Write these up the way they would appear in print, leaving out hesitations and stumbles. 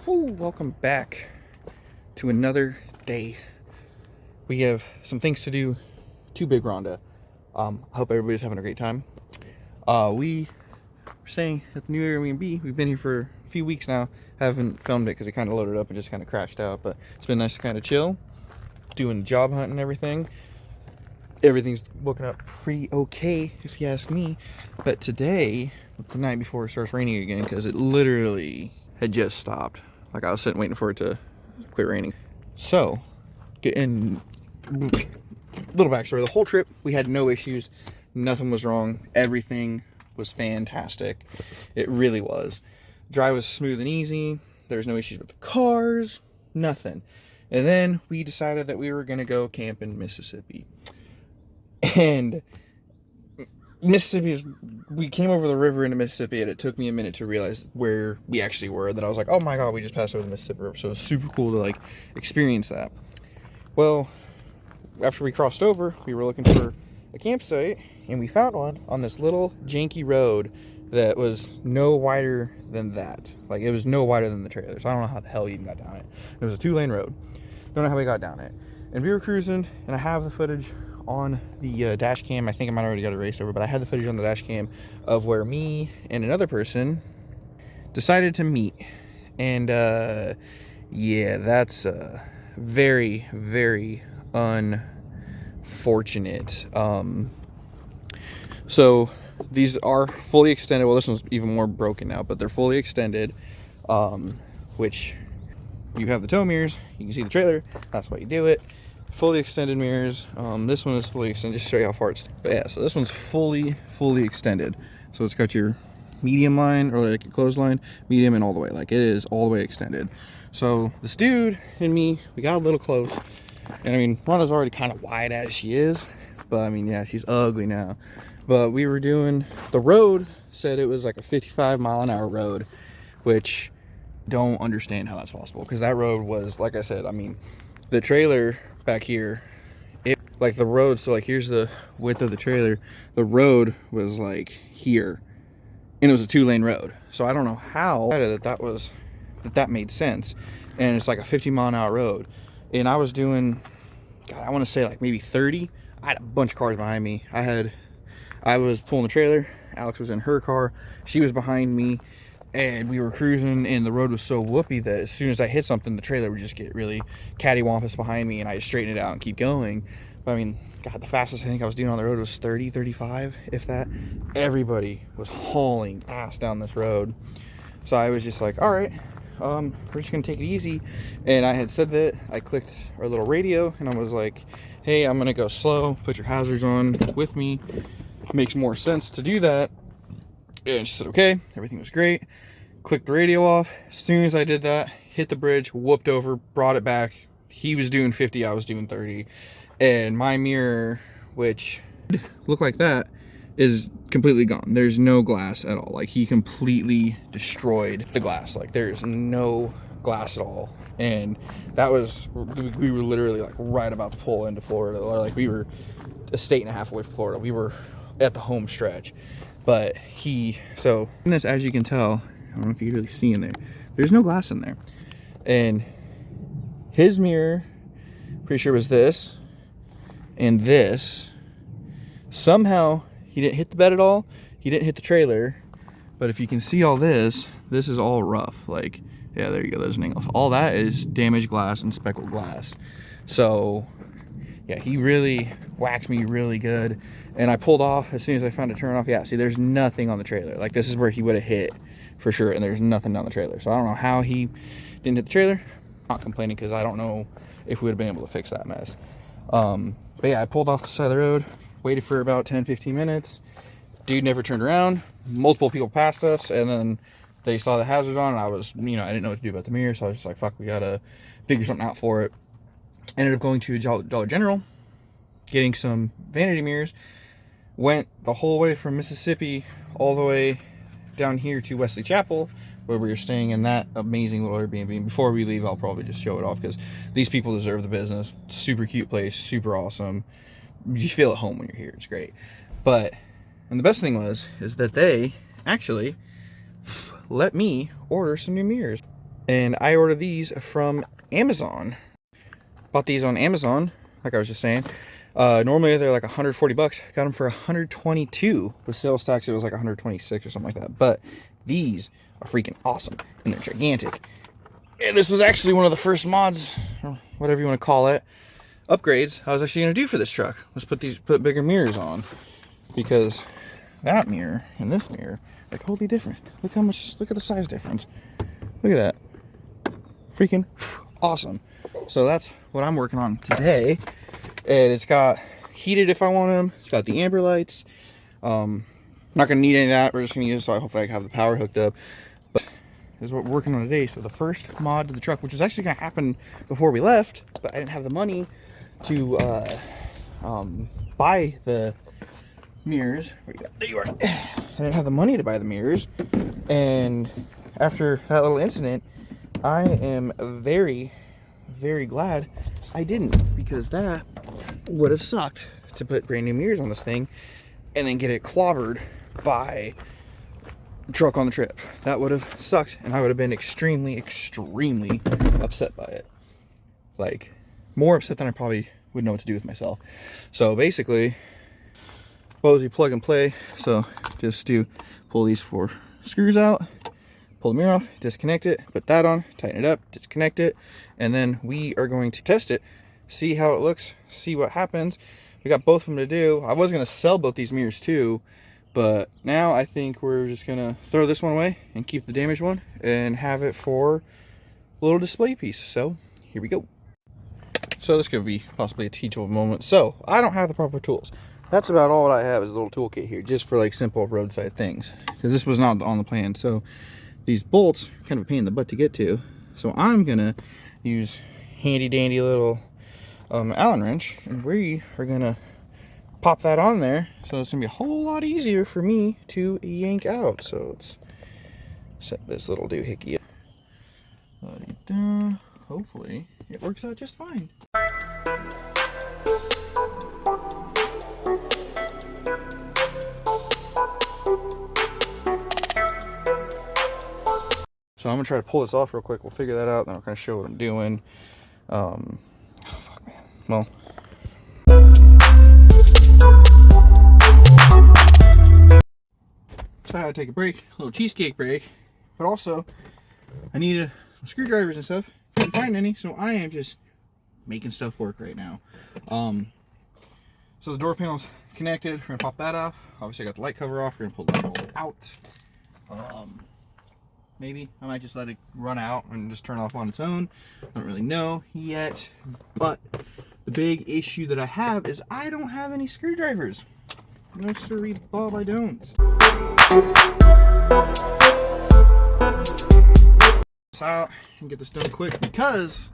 Woo, welcome back to another day. We have some things to do to Big Rhonda. I hope everybody's having a great time. We are staying at the new Airbnb. We've been here for a few weeks now. Haven't filmed it because it kind of loaded up and just kind of crashed out, but it's been nice to kind of chill, doing job hunt and everything. Everything's looking up pretty okay, if you ask me. But today, the night before it starts raining again, because it literally had just stopped. Like, I was sitting waiting for it to quit raining. So, getting little backstory. The whole trip, we had no issues. Nothing was wrong. Everything was fantastic. It really was. Drive was smooth and easy. There was no issues with the cars. Nothing. And then we decided that we were going to go camp in Mississippi. And Mississippi is, we came over the river into Mississippi, and it took me a minute to realize where we actually were. Then I was like, oh my god, we just passed over the Mississippi River. So it was super cool to like experience that. Well, after we crossed over, we were looking for a campsite, and we found one on this little janky road that was no wider than that. Like, it was no wider than the trailer. So I don't know how the hell we even got down it. It was a 2-lane road. Don't know how we got down it. And we were cruising, and I have the footage on the dash cam. I think I might already got erased over, but I had the footage on the dash cam of where me and another person decided to meet. And yeah, that's very, very unfortunate. So these are fully extended. Well, this one's even more broken now, but they're fully extended, which you have the tow mirrors, you can see the trailer, that's why you do it. Fully extended mirrors. This one is fully extended, just to show you how far it's, but yeah, so this one's fully extended. So it's got your medium line, or like your clothesline, medium, and all the way. Like, it is all the way extended. So this dude and me, we got a little close. And I mean, Rhonda's already kind of wide as she is, but I mean, yeah, she's ugly now. But we were doing, the road said it was like a 55-mile-an-hour road, which don't understand how that's possible, because that road was, like I said, I mean, the trailer back here, it, like the road, so like here's the width of the trailer, the road was like here, and it was a 2-lane road. So I don't know how that made sense. And it's like a 50-mile-an-hour road, and I was doing, god, I want to say like maybe 30. I had a bunch of cars behind me. I was pulling the trailer, Alex was in her car, she was behind me, and we were cruising, and the road was so whoopy that as soon as I hit something, the trailer would just get really cattywampus behind me, and I just straighten it out and keep going. But I mean, god, the fastest I think I was doing on the road was 30, 35, if that. Everybody was hauling ass down this road. So I was just like, all right, we're just gonna take it easy. And I had said that, I clicked our little radio, and I was like, hey, I'm gonna go slow, put your hazards on with me. Makes more sense to do that. And she said, okay, everything was great. Clicked the radio off. As soon as I did that, hit the bridge, whooped over, brought it back. He was doing 50, I was doing 30. And my mirror, which looked like that, is completely gone. There's no glass at all. Like, he completely destroyed the glass. Like, there's no glass at all. And that was, we were literally like right about to pull into Florida. Or like, we were a state and a half away from Florida. We were at the home stretch. But so in this, as you can tell, I don't know if you can really see in there, there's no glass in there. And his mirror, pretty sure was this and this. Somehow he didn't hit the bed at all, he didn't hit the trailer, but if you can see all this is all rough. Like, yeah, there you go, there's an angle. All that is damaged glass and speckled glass. So yeah, he really whacked me really good. And I pulled off as soon as I found a turn off. Yeah, see, there's nothing on the trailer. Like, this is where he would have hit for sure, and there's nothing down the trailer. So I don't know how he didn't hit the trailer. I'm not complaining, because I don't know if we would have been able to fix that mess. But yeah, I pulled off the side of the road, waited for about 10-15 minutes. Dude never turned around. Multiple people passed us, and then they saw the hazards on, and I was, you know, I didn't know what to do about the mirror, so I was just like, fuck, we gotta figure something out for it. Ended up going to Dollar General, getting some vanity mirrors. Went the whole way from Mississippi all the way down here to Wesley Chapel, where we were staying in that amazing little Airbnb. Before we leave, I'll probably just show it off, because these people deserve the business. Super cute place, super awesome. You feel at home when you're here. It's great. But, and the best thing is that they actually let me order some new mirrors. And I ordered these from Amazon. Bought these on Amazon, like I was just saying. Normally they're like 140 bucks. Got them for 122. With sales tax, it was like 126 or something like that. But these are freaking awesome, and they're gigantic. And this was actually one of the first mods, or whatever you want to call it, upgrades I was actually going to do for this truck. Let's put bigger mirrors on, because that mirror and this mirror are totally different. Look at the size difference. Look at that. Freaking awesome. So that's what I'm working on today. And it's got heated if I want them. It's got the amber lights. Not going to need any of that. We're just going to use it, so hopefully I have the power hooked up. But this is what we're working on today. So the first mod to the truck, which was actually going to happen before we left, but I didn't have the money to buy the mirrors. There you are. I didn't have the money to buy the mirrors. And after that little incident, I am very, very glad I didn't, because that would have sucked to put brand new mirrors on this thing and then get it clobbered by truck on the trip. That would have sucked, and I would have been extremely, extremely upset by it. Like, more upset than I probably would know what to do with myself. So basically, what was you plug and play? So just pull these 4 screws out, pull the mirror off, disconnect it, put that on, tighten it up, disconnect it, and then we are going to test it, see how it looks, see what happens. We got both of them to do. I was going to sell both these mirrors too, but now I think we're just going to throw this one away and keep the damaged one and have it for a little display piece. So here we go. So this could be possibly a teachable moment. So I don't have the proper tools. That's about all I have is a little toolkit here, just for like simple roadside things, because this was not on the plan. So these bolts are kind of a pain in the butt to get to. So I'm gonna use handy dandy little Allen wrench, and we are gonna pop that on there. So it's gonna be a whole lot easier for me to yank out. So let's set this little doohickey up. Hopefully it works out just fine. So I'm gonna try to pull this off real quick. We'll figure that out, then I'll kind of show what I'm doing. Oh fuck, man. Well, so I had to take a break, a little cheesecake break, but also I needed some screwdrivers and stuff. Couldn't find any, so I am just making stuff work right now. So the door panel's connected. We're gonna pop that off. Obviously I got the light cover off. We're gonna pull that all out. Maybe I might just let it run out and just turn off on its own. I don't really know yet. But the big issue that I have is I don't have any screwdrivers. No siree, Bob, I don't. This out and get this done quick, because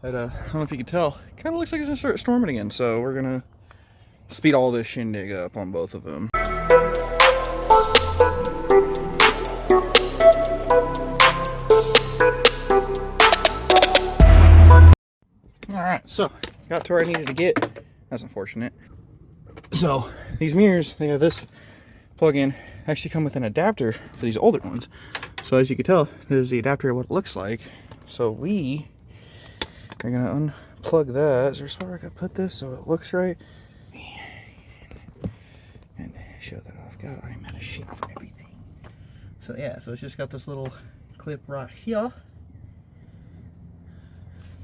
I don't know if you can tell, it kind of looks like it's gonna start storming again. So we're gonna speed all this shindig up on both of them. Alright, so got to where I needed to get. That's unfortunate. So these mirrors, they have this plug-in, actually come with an adapter for these older ones. So as you can tell, there's the adapter of what it looks like. So we are gonna unplug that. Is there a spot where I can put this so it looks right? And show that off. God, I'm out of shape for everything. So yeah, so it's just got this little clip right here.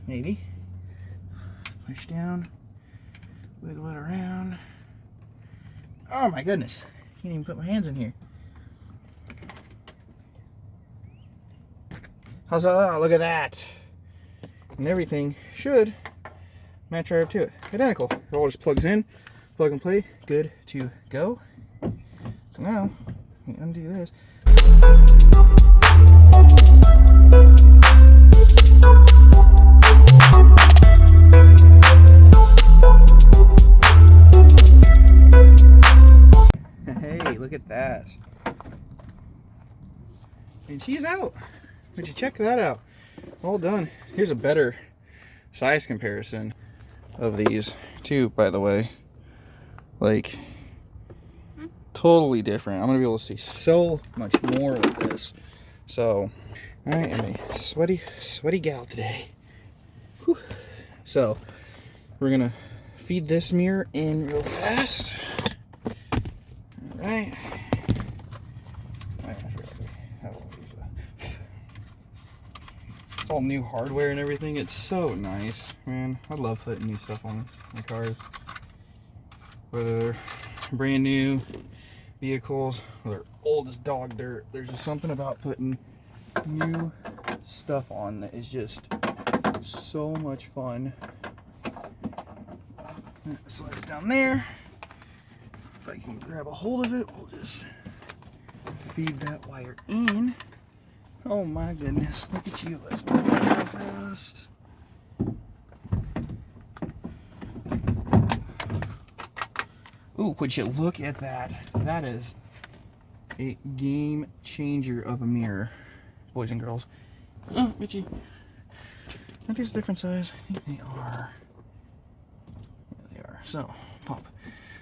Maybe. Push down, wiggle it around. Oh my goodness, can't even put my hands in here. How's that? Look at that. And everything should match right up to it. Identical. It all just plugs in, plug and play, good to go. So now, let me undo this. Hey, look at that. And she's out. Would you check that out? All done. Here's a better size comparison of these two, by the way. Like, totally different. I'm gonna be able to see so much more with this. So I am a sweaty gal today. Whew. So, we're gonna feed this mirror in real fast. Alright. It's all new hardware and everything. It's so nice, man. I love putting new stuff on my cars. Whether they're brand new vehicles or they're old as dog dirt, there's just something about putting new stuff on that is just so much fun. That slides down there. If I can grab a hold of it, we'll just feed that wire in. Oh my goodness, look at you. Let's move it real fast. Ooh, would you look at that? That is a game changer of a mirror, boys and girls. Oh, Mitchie. Aren't these a different size? I think they are. Yeah, they are. So, pop.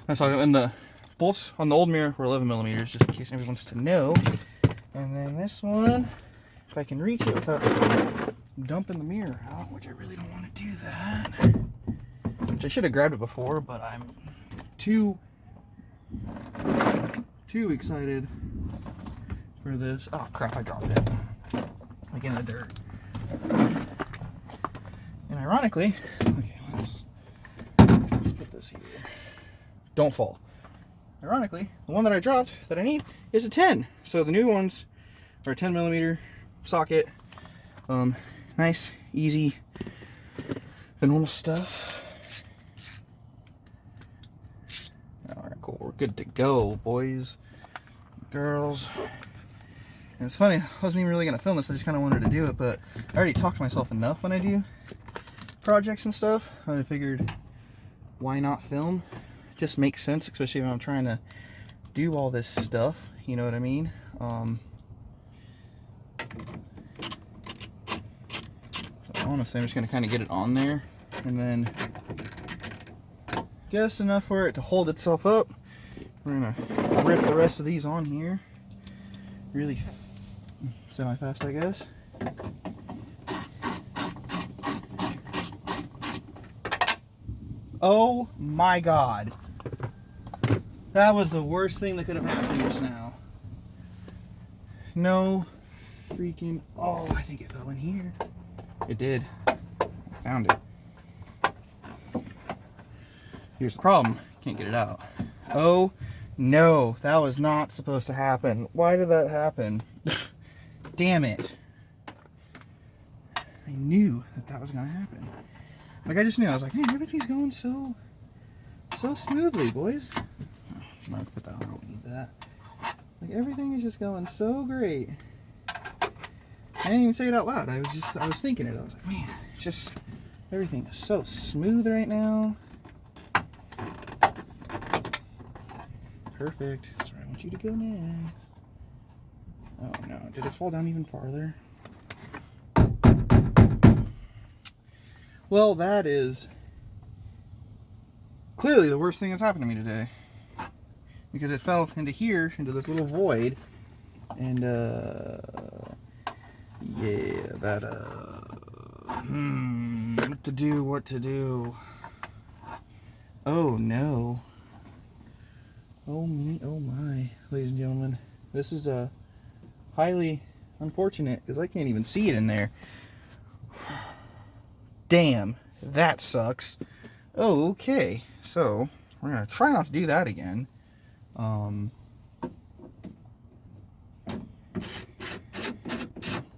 That's all. And the bolts on the old mirror were 11 millimeters, just in case anyone wants to know. And then this one, if I can reach it without dumping the mirror out, which I really don't want to do that. Which I should have grabbed it before, but I'm too excited for this. Oh crap, I dropped it. Like in the dirt. And ironically, okay, let's put this here. Don't fall. Ironically, the one that I dropped that I need is a 10. So the new ones are a 10 millimeter socket. Nice, easy, the normal stuff. Alright, cool. We're good to go, boys, girls. And it's funny, I wasn't even really going to film this. I just kind of wanted to do it, but I already talk to myself enough when I do projects and stuff. I figured, why not film? Just makes sense, especially when I'm trying to do all this stuff, you know what I mean? So honestly, I'm just going to kind of get it on there, and then just enough for it to hold itself up. We're going to rip the rest of these on here really semi-fast, I guess. Oh my god. That was the worst thing that could have happened just now. No freaking... Oh, I think it fell in here. It did. I found it. Here's the problem. Can't get it out. Oh no, that was not supposed to happen. Why did that happen? Damn it. I knew that was going to happen. Like, I just knew. I was like, man, everything's going so smoothly, boys. I'm going to put that on. I don't need that. Like, everything is just going so great. I didn't even say it out loud. I was thinking it. I was like, man, it's just, everything is so smooth right now. Perfect. That's where I want you to go now. Oh no, did it fall down even farther? Well, that is clearly the worst thing that's happened to me today. Because it fell into here, into this little void. And, yeah, that, what to do. Oh, no. Oh, me, oh my, ladies and gentlemen. This is, highly unfortunate, because I can't even see it in there. Damn, that sucks. Oh, okay, so we're gonna try not to do that again.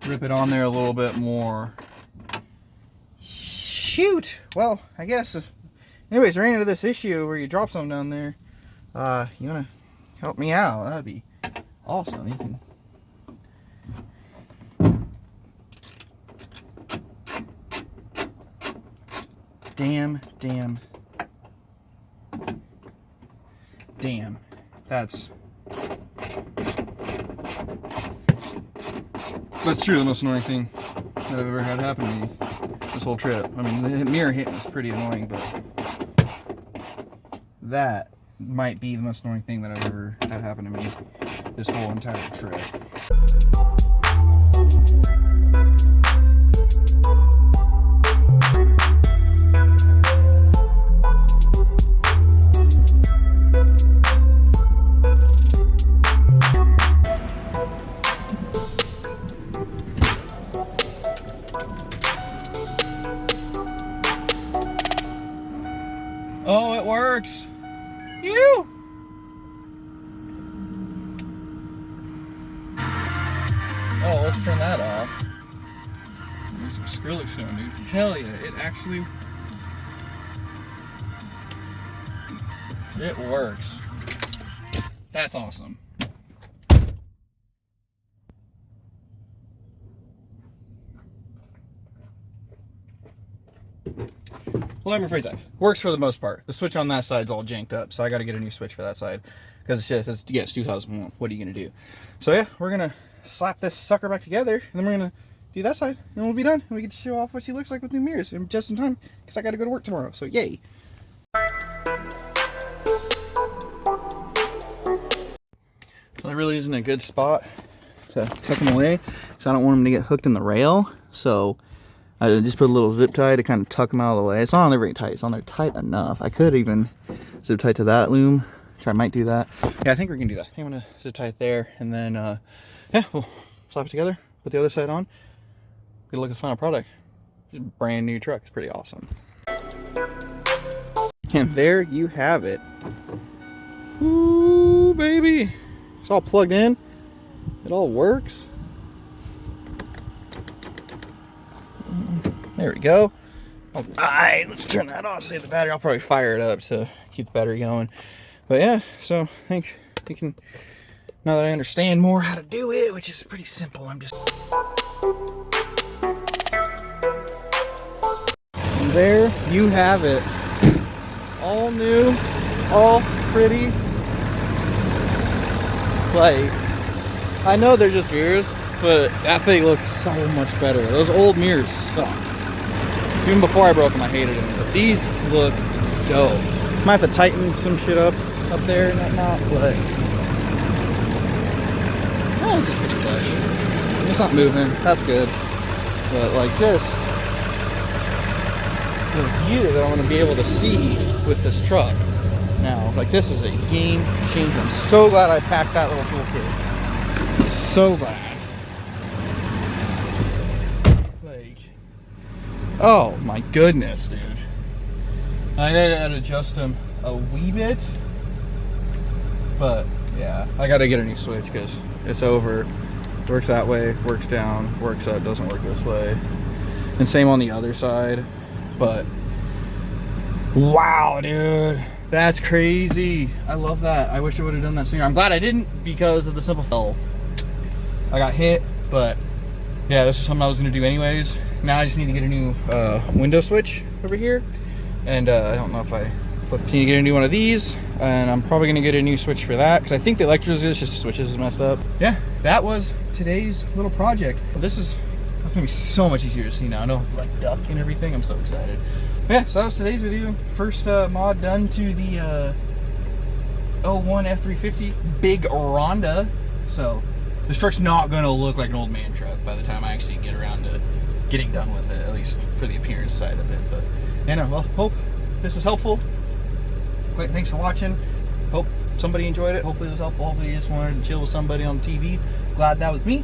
Rip it on there a little bit more. Shoot! Well, I guess if anybody's ran into this issue where you drop something down there, you wanna help me out, that'd be awesome. You can damn, that's true, the most annoying thing that I've ever had happen to me this whole trip. I mean, the mirror hit was pretty annoying, but that might be the most annoying thing that I've ever had happen to me this whole entire trip. Oh, it works. You. Oh, let's turn that off. There's some Skrillex going, dude. Hell yeah, it actually... It works. That's awesome. Well, I'm afraid that works for the most part. The switch on that side's all janked up, so I got to get a new switch for that side because it's 2001. What are you gonna do? So yeah, we're gonna slap this sucker back together, and then we're gonna do that side, and we'll be done. And we get to show off what she looks like with new mirrors, and just in time because I got to go to work tomorrow. So yay! So there really isn't a good spot to tuck them away, so I don't want them to get hooked in the rail. So I just put a little zip tie to kind of tuck them out of the way. It's not on there very tight. It's on there tight enough. I could even zip tie to that loom, which I might do that. Yeah, I think we're gonna do that. I think I'm gonna zip tie it there, and then yeah, we'll slap it together, put the other side on, get a look at the final product. Just a brand new truck. It's pretty awesome. And there you have it. Ooh, baby. It's all plugged in. It all works. There we go. All right, let's turn that off, save the battery. I'll probably fire it up to keep the battery going. But yeah, so I think you can, now that I understand more how to do it, which is pretty simple, I'm just... And there you have it. All new, all pretty. Like, I know they're just mirrors, but that thing looks so much better. Those old mirrors sucked. Even before I broke them, I hated them. But these look dope. Might have to tighten some shit up there and whatnot, but oh, this is pretty fresh. It's not moving. That's good. But like just the view that I'm going to be able to see with this truck now, like this is a game changer. I'm so glad I packed that little toolkit. So glad. Oh my goodness, dude. I gotta adjust them a wee bit. But yeah, I gotta get a new switch because it's over. Works that way, works down, works up, doesn't work this way. And same on the other side. But wow, dude. That's crazy. I love that. I wish I would have done that sooner. I'm glad I didn't because of the simple fail. I got hit, but yeah, this is something I was gonna do anyways. Now I just need to get a new window switch over here, and I don't know if I need to get a new one of these, and I'm probably gonna get a new switch for that because I think the electrics is just the switches is messed up. Yeah, that was today's little project. That's gonna be so much easier to see now. I know like duck and everything. I'm so excited. But yeah, so that was today's video. First mod done to the 01 F350 big Rhonda. So this truck's not gonna look like an old man truck by the time I actually get around to getting done with it, at least for the appearance side of it. But yeah, no, well, hope this was helpful. Thanks for watching. Hope somebody enjoyed it. Hopefully it was helpful. Hopefully you just wanted to chill with somebody on the TV. Glad that was me.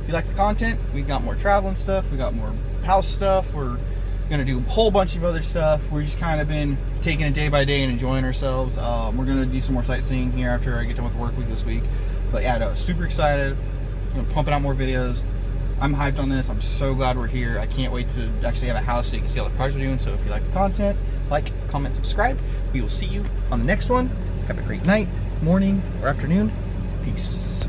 If you like the content, we got more traveling stuff. We got more house stuff. We're gonna do a whole bunch of other stuff. We're just kind of been taking it day by day and enjoying ourselves. We're gonna do some more sightseeing here after I get done with work week this week. But yeah, no, super excited. I'm gonna pumping out more videos. I'm hyped on this. I'm so glad we're here. I can't wait to actually have a house so you can see all the projects we're doing. So if you like the content, like, comment, subscribe. We will see you on the next one. Have a great night, morning, or afternoon. Peace.